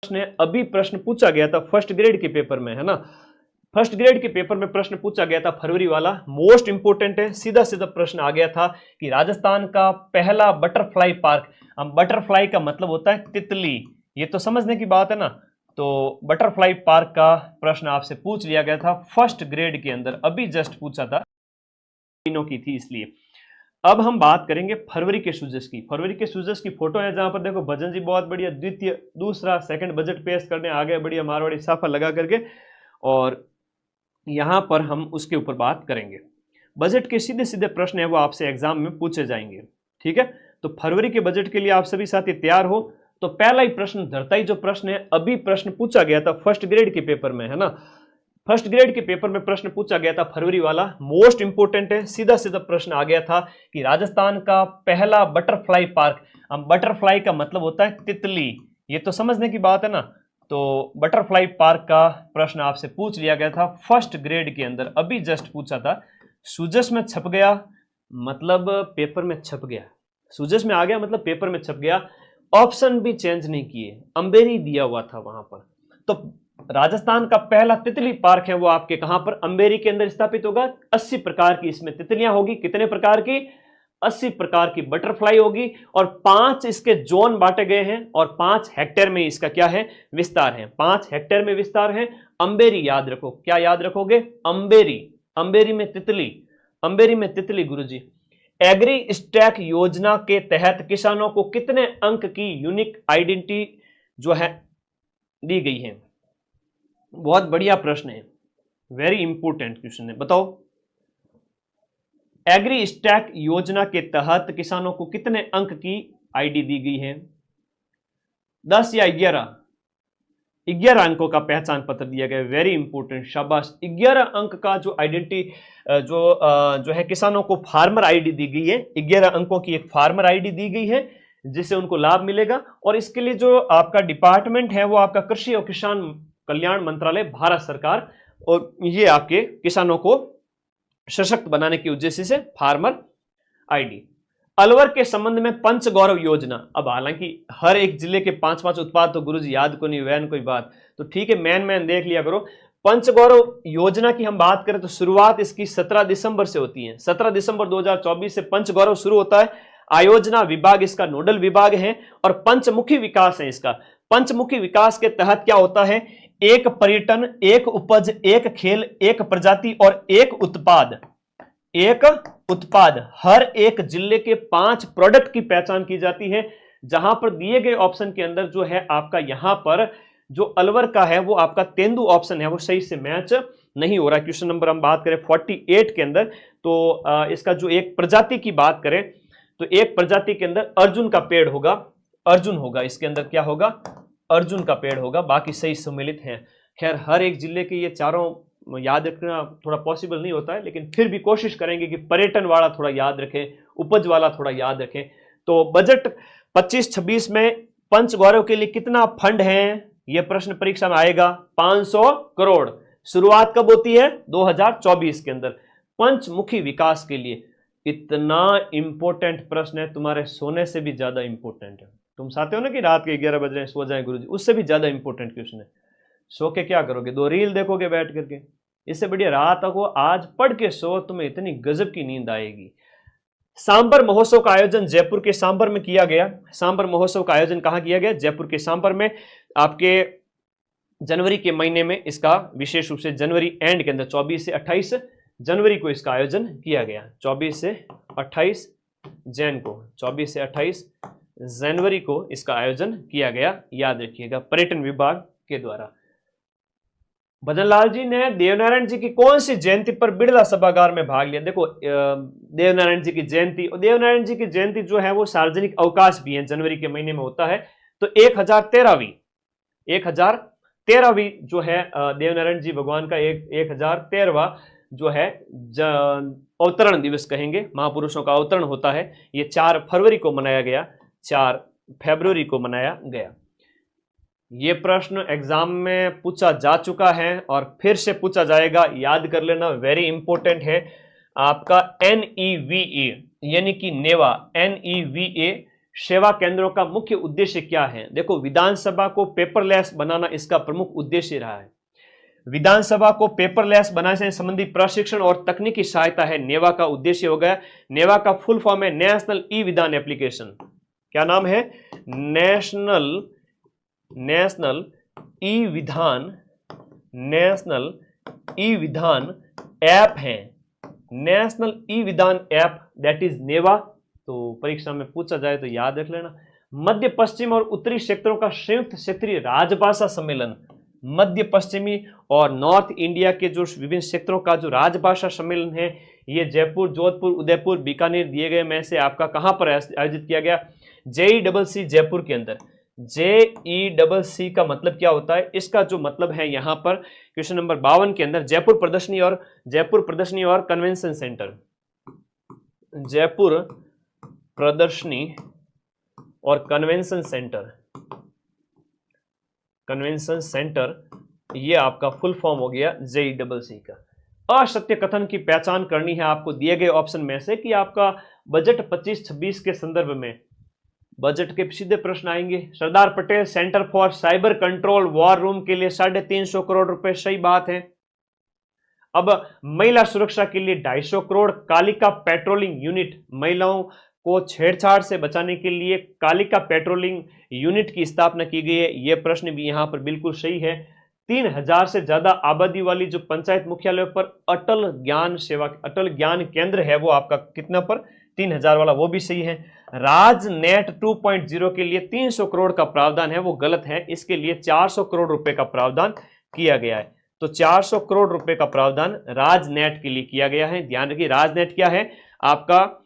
प्रश्न अभी प्रश्न पूछा गया था फर्स्ट ग्रेड के पेपर में, है ना। फर्स्ट ग्रेड के पेपर में प्रश्न पूछा गया था फरवरी वाला, मोस्ट इंपोर्टेंट है। सीधा सीधा प्रश्न आ गया था कि राजस्थान का पहला बटरफ्लाई पार्क। अब बटरफ्लाई का मतलब होता है तितली, ये तो समझने की बात है ना। तो बटरफ्लाई पार्क का प्रश्न आपसे पूछ लिया गया था फर्स्ट ग्रेड के अंदर, अभी जस्ट पूछा था, तीनों की थी इसलिए। अब हम बात करेंगे फरवरी के सूजस की। फरवरी के सूजस की फोटो है जहां पर देखो भजन जी बहुत बढ़िया द्वितीय दूसरा सेकंड बजट पेश करने आ गए, बढ़िया मारवाड़ी साफा लगा करके, और यहां पर हम उसके ऊपर बात करेंगे। बजट के सीधे सीधे प्रश्न है वो आपसे एग्जाम में पूछे जाएंगे, ठीक है। तो फरवरी के बजट के लिए आप सभी साथी तैयार हो। तो पहला ही प्रश्न धरता ही जो प्रश्न है, अभी प्रश्न पूछा गया था फर्स्ट ग्रेड के पेपर में, है ना। फर्स्ट ग्रेड के पेपर में प्रश्न पूछा गया था फरवरी वाला, मोस्ट इंपोर्टेंट है। सीधा सीधा प्रश्न आ गया था कि राजस्थान का पहला बटरफ्लाई पार्क। अब बटरफ्लाई का मतलब होता है तितली, ये तो समझने की बात है ना। तो बटरफ्लाई पार्क का प्रश्न आपसे पूछ लिया गया था फर्स्ट ग्रेड के अंदर, अभी जस्ट पूछा था। सूजस में छप गया मतलब पेपर में छप गया, सूजस में आ गया मतलब पेपर में छप गया। ऑप्शन भी चेंज नहीं किए, अंबेरी दिया हुआ था वहां पर। तो राजस्थान का पहला तितली पार्क है वो आपके कहां पर, अंबेरी के अंदर स्थापित होगा। 80 प्रकार की इसमें तितलियां होगी। कितने प्रकार की? 80 प्रकार की बटरफ्लाई होगी, और 5 इसके जोन बांटे गए हैं, और 5 हेक्टेयर में इसका क्या है, विस्तार है। 5 हेक्टेयर में विस्तार है। अंबेरी याद रखो, क्या याद रखोगे? अंबेरी, अंबेरी में तितली, अंबेरी में तितली गुरुजी। एग्री स्टैक योजना के तहत किसानों को कितने अंक की यूनिक आइडेंटिटी जो है दी गई है? बहुत बढ़िया प्रश्न है, वेरी इंपोर्टेंट क्वेश्चन है। बताओ, एग्री स्टैक योजना के तहत किसानों को कितने अंक की आईडी दी गई है? 10 या 11? 11 अंकों का पहचान पत्र दिया गया, वेरी इंपोर्टेंट, शाबाश। 11 अंक का जो आइडेंटिटी जो है किसानों को फार्मर आईडी दी गई है। 11 अंकों की एक फार्मर आईडी दी गई है जिससे उनको लाभ मिलेगा, और इसके लिए जो आपका डिपार्टमेंट है वो आपका कृषि और किसान कल्याण मंत्रालय, भारत सरकार, और ये आपके किसानों को सशक्त बनाने के उद्देश्य से फार्मर आईडी। अलवर के संबंध में पंच गौरव योजना। अब हालांकि हर एक जिले के 5-5 उत्पाद तो गुरुजी याद को नहीं, वैन कोई बात, तो ठीक है, मैन देख लिया करो। पंच गौरव योजना की हम बात करें तो शुरुआत इसकी 17 दिसंबर से होती है। 17 दिसंबर 2024 से पंच गौरव शुरू होता है। आयोजना विभाग इसका नोडल विभाग है, और पंचमुखी विकास है इसका। पंचमुखी विकास के तहत क्या होता है? एक पर्यटन, एक उपज, एक खेल, एक प्रजाति और एक उत्पाद। एक उत्पाद, हर एक जिले के 5 प्रोडक्ट की पहचान की जाती है। जहां पर दिए गए ऑप्शन के अंदर जो है आपका यहां पर जो अलवर का है वो आपका तेंदु ऑप्शन है, वो सही से मैच नहीं हो रहा। क्वेश्चन नंबर हम बात करें 48 के अंदर, तो इसका जो एक प्रजाति की बात करें तो एक प्रजाति के अंदर अर्जुन का पेड़ होगा, अर्जुन होगा, इसके अंदर क्या होगा? अर्जुन का पेड़ होगा। बाकी सही सम्मिलित हैं। खैर हर एक जिले के ये चारों याद रखना थोड़ा पॉसिबल नहीं होता है, लेकिन फिर भी कोशिश करेंगे कि पर्यटन वाला थोड़ा याद रखें, उपज वाला थोड़ा याद रखें। तो बजट 25-26 में पंच गौरव के लिए कितना फंड है, यह प्रश्न परीक्षा में आएगा। 500 करोड़। शुरुआत कब होती है? 2024 के अंदर, पंचमुखी विकास के लिए। इतना इंपॉर्टेंट प्रश्न है, तुम्हारे सोने से भी ज्यादा इंपॉर्टेंट है। तुम चाहते हो ना कि रात के 11 बज रहे हैं सो जाए गुरुजी, उससे भी ज्यादा इंपॉर्टेंट क्वेश्चन है। सो के क्या करोगे? 2 रील देखोगे बैठ करके? इससे बढ़िया रात को आज पढ़ के सो, तुम्हें इतनी गजब की नींद आएगी। सांबर महोत्सव का आयोजन जयपुर के सांबर में किया गया। सांबर महोत्सव का आयोजन कहां किया गया? जयपुर के सांबर में। आपके जनवरी के महीने में इसका विशेष रूप से जनवरी एंड के अंदर 24 से 28 जनवरी को इसका आयोजन किया गया। 24 से 28 जैन को, 24 से 28 जनवरी को इसका आयोजन किया गया, याद रखिएगा, पर्यटन विभाग के द्वारा। भजनलाल जी ने देवनारायण जी की कौन सी जयंती पर बिड़ला सभागार में भाग लिया? देखो देवनारायण जी की जयंती, और देवनारायण जी की जयंती जो है वो सार्वजनिक अवकाश भी है, जनवरी के महीने में होता है। तो 1013वीं जो है देवनारायण जी भगवान का 1013वां जो है अवतरण दिवस कहेंगे, महापुरुषों का अवतरण होता है। ये 4 फरवरी को मनाया गया, 4 फरवरी को मनाया गया। ये प्रश्न एग्जाम में पूछा जा चुका है और फिर से पूछा जाएगा, याद कर लेना, वेरी इंपॉर्टेंट है। आपका NEVA यानी कि नेवा, NEVA सेवा केंद्रों का मुख्य उद्देश्य क्या है? देखो, विधानसभा को पेपरलेस बनाना इसका प्रमुख उद्देश्य रहा है। विधानसभा को पेपरलेस बनाने से संबंधित प्रशिक्षण और तकनीकी सहायता है नेवा का उद्देश्य हो गया। नेवा का फुल फॉर्म है नेशनल ई विधान एप्लीकेशन। क्या नाम है? नेशनल ई विधान ऐप है। नेशनल ई विधान ऐप, दैट इज नेवा। तो परीक्षा में पूछा जाए तो याद रख लेना। मध्य पश्चिम और उत्तरी क्षेत्रों का संयुक्त क्षेत्रीय राजभाषा सम्मेलन, मध्य पश्चिमी और नॉर्थ इंडिया के जो विभिन्न क्षेत्रों का जो राजभाषा सम्मेलन है, ये जयपुर, जोधपुर, उदयपुर, बीकानेर दिए गए में से आपका कहां पर आयोजित किया गया? JEEC जयपुर के अंदर। JEEC का मतलब क्या होता है? इसका जो मतलब है यहां पर क्वेश्चन नंबर 52 के अंदर, जयपुर प्रदर्शनी और कन्वेंशन सेंटर। जयपुर प्रदर्शनी और कन्वेंशन सेंटर, ये आपका फुल फॉर्म हो गया JEEC का। असत्य कथन की पहचान करनी है आपको दिए गए ऑप्शन में से कि आपका बजट 25-26 के संदर्भ में बजट के सीधे प्रश्न आएंगे। Sardar Patel centre for cyber control war room के लिए 350 करोड़ रुपए, सही बात है। अब महिला सुरक्षा के लिए 250 करोड़। कालिका पेट्रोलिंग यूनिट, महिलाओं को छेड़छाड़ से बचाने के लिए कालिका पेट्रोलिंग यूनिट की स्थापना की गई है। यह प्रश्न भी यहां पर बिल्कुल सही है। 3000 से ज्यादा आबादी वाली जो पंचायत मुख्यालय पर अटल ज्ञान केंद्र है, वो आपका कितना पर? 3000 वाला, वो भी सही है। राजनेट 2.0 के लिए 300 करोड़ का प्रावधान है, वो गलत है। इसके लिए 400 करोड़ रुपए का प्रावधान किया गया है। तो 400 करोड़ रुपए का प्रावधान राजनेट के लिए किया गया है। ध्यान रखिए, राजनेट क्या है? आपका